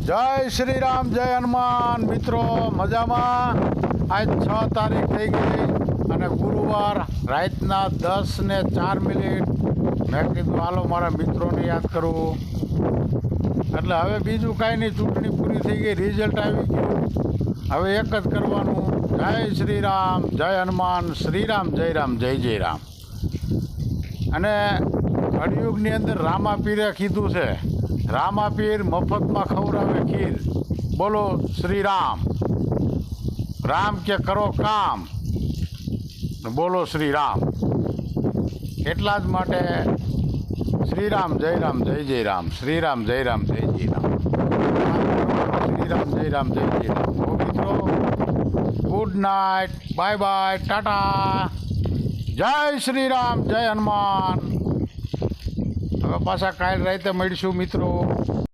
જય શ્રી રામ, જય હનુમાન. મિત્રો મજામાં? આજ 6 તારીખ થઈ ગઈ અને ગુરુવાર રાતના 10:04. મેં કીધું હાલો મારા મિત્રોને યાદ કરવું. એટલે હવે બીજું કાંઈ નહીં, ચૂંટણી પૂરી થઈ ગઈ, રિઝલ્ટ આવી ગયું. હવે એક જ કરવાનું, જય શ્રી રામ, જય હનુમાન, શ્રી રામ, જય જય રામ. અને કળિયુગની અંદર રામાપીરે કીધું છે, રામાપીર મફતમાં ખવડાવે ખીર. બોલો શ્રી રામ. રામ કે કરો કામ, બોલો શ્રી રામ. એટલા જ માટે શ્રી રામ, જય જય રામ, શ્રી રામ, જય રામ, જય રામ, શ્રી રામ, જય જય રામ. ઓ મિત્રો, good night, bye bye, Tata. જય શ્રી રામ, જય હનુમાન. હવે પાછા કાલ રાતે મળીશું મિત્રો.